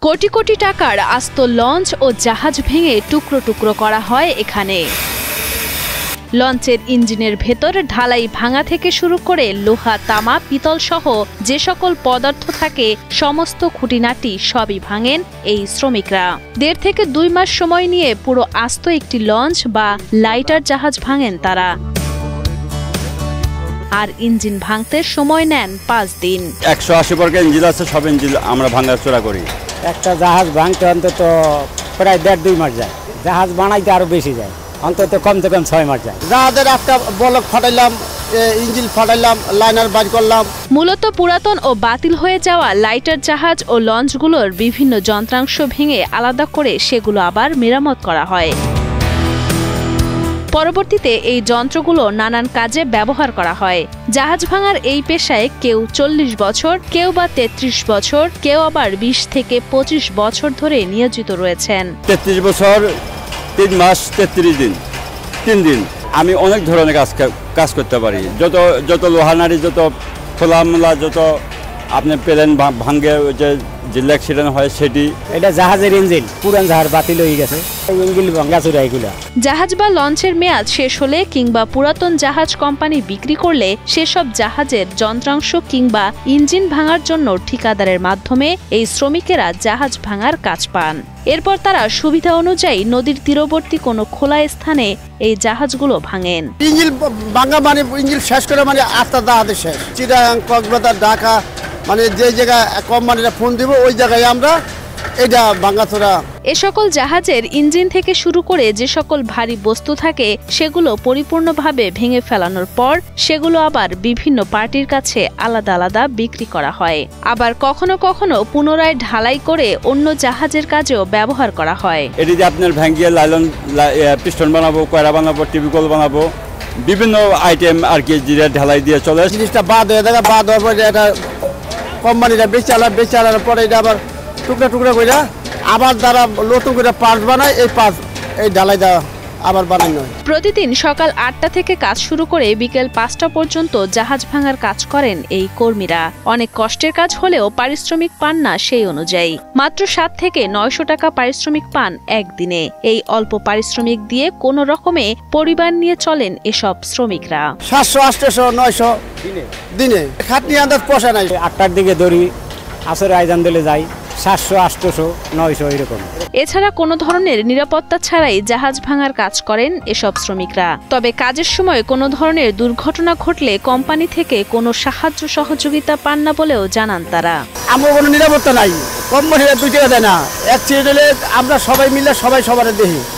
কোটি কোটি টাকার আস্ত লঞ্চ ও জাহাজ ভেঙে টুকরো টুকরো করা হয় এখানে। লঞ্চের ইঞ্জিনের ভেতর ঢালাই ভাঙা থেকে শুরু করে লোহা, তামা, পিতল সহ যে সকল পদার্থ থাকে সমস্ত খুঁটিনাটি সবই ভাঙেন এই শ্রমিকরা। 1.5 থেকে 2 মাস সময় নিয়ে পুরো আস্ত একটি লঞ্চ বা লাইটার জাহাজ ভাঙেন তারা। আর ইঞ্জিন ভাঙতে সময় নেন 5 দিন। 180 বর্গের ইঞ্জিন আছে, সব ইঞ্জিন আমরা ভাঙাচোরা করি। একটা জাহাজ ভাঙতে অন্তত প্রায় 1.5-2 মাস যায়, জাহাজ বানাইতে আরো বেশি যায়, অন্তত কমসে কম 6 মাস যায়। জাহাজের একটা বলক ফাটাইলাম, ইঞ্জিন ফাটাইলাম, লাইনার বাইর করলাম। মূলত পুরাতন ও বাতিল হয়ে যাওয়া লাইটার জাহাজ ও লঞ্চগুলোর বিভিন্ন যন্ত্রাংশ ভেঙে আলাদা করে সেগুলো আবার মেরামত করা হয়। পরবর্তীতে এই যন্ত্রগুলো নানান কাজে ব্যবহার করা হয়। জাহাজ ভাঙার এই পেশায় কেউ 40 বছর, কেউ বা 33 বছর, কেউ আবার 20 থেকে 25 বছর ধরে নিয়োজিত রয়েছেন। 33 বছর 3 মাস 33 দিন 3 দিন আমি অনেক ধরনের কাজ করতে পারি। যত লোহানারি, যত খোলামেলা, যত আপনি প্লেন ভাঙে যে অ্যাক্সিডেন্ট হয় সেটি। এটা জাহাজের ইঞ্জিন, পুরান জাহাজ বাতিল হয়ে গেছে, ইঞ্জিন ভাঙাচোরা এগুলা। জাহাজ বা লঞ্চের মেয়াদ শেষ হলে কিংবা পুরাতন জাহাজ কোম্পানি বিক্রি করলে সেসব জাহাজের যন্ত্রাংশ কিংবা ইঞ্জিন ভাঙার জন্য ঠিকাদারের মাধ্যমে এই শ্রমিকেরা জাহাজ ভাঙার কাজ পান। এরপর তারা সুবিধা অনুযায়ী নদীর তীরবর্তী কোনো খোলা স্থানে এই জাহাজগুলো ভাঙেন। ইঞ্জিন ভাঙা মানে ইঞ্জিন শেষ করে মানে আস্তা জাহাজ শেষ। চিটাগাং, কক্সবাজার, ঢাকা, মানে যে জায়গায় কোম্পানিরা ফোন দিব ওই জায়গায় আমরা এটা ভাঙাচোরা। এ সকল জাহাজের ইঞ্জিন থেকে শুরু করে যে সকল ভারী বস্তু থাকে সেগুলো পরিপূর্ণভাবে ভেঙে ফেলানোর পর সেগুলো আবার বিভিন্ন পার্টির কাছে আলাদা আলাদা বিক্রি করা হয়। আবার কখনো কখনো পুনরায় ঢালাই করে অন্য জাহাজের কাজেও ব্যবহার করা হয়। এটি যে আপনার ভেঙে লাইলন পিস্টন বানাবো, কয়রা বানাবো, টিবিকল বানাবো, বিভিন্ন আইটেম আর কি ঢালাই দিয়ে চলে। জিনিসটা বাদ হয়ে যায়, বাদ হওয়ার পরে এটা কোম্পানিটা বেঁচে আলার পরে এটা আবার টুকরা টুকরা করে আবার যারা নতুন করে পার্টস বানায় এই ঢালাই দেওয়া আবার বানানো হয়। প্রতিদিন সকাল 8টা থেকে কাজ শুরু করে বিকেল 5টা পর্যন্ত জাহাজ ভাঙার কাজ করেন এই কর্মীরা। অনেক কষ্টের কাজ হলেও পারিশ্রমিক পান না সেই অনুযায়ী। মাত্র 7 থেকে 900 টাকা পারিশ্রমিক পান একদিনে। এই অল্প পারিশ্রমিক দিয়ে কোনো রকমে পরিবার নিয়ে চলেন এসব শ্রমিকরা। 700, 800, 900 দিনে খাটনি আন্দাজ পোষা নাই। 8টার দিকে দড়ি আসরে আইজান দিলে যাই 700, 800, 900 এরকম। এছাড়া কোনো ধরনের নিরাপত্তা ছাড়াই জাহাজ ভাঙার কাজ করেন এসব শ্রমিকরা। তবে কাজের সময় কোনো ধরনের দুর্ঘটনা ঘটলে কোম্পানি থেকে কোনো সাহায্য সহযোগিতা পান না বলেও জানান তারা। আমার কোনো নিরাপত্তা নাই, কোম্পানিরা 2 টাকা দেয় না। অ্যাক্সিডেন্ট হলে আমরা সবাই মিলে সবাই সবার দেখি।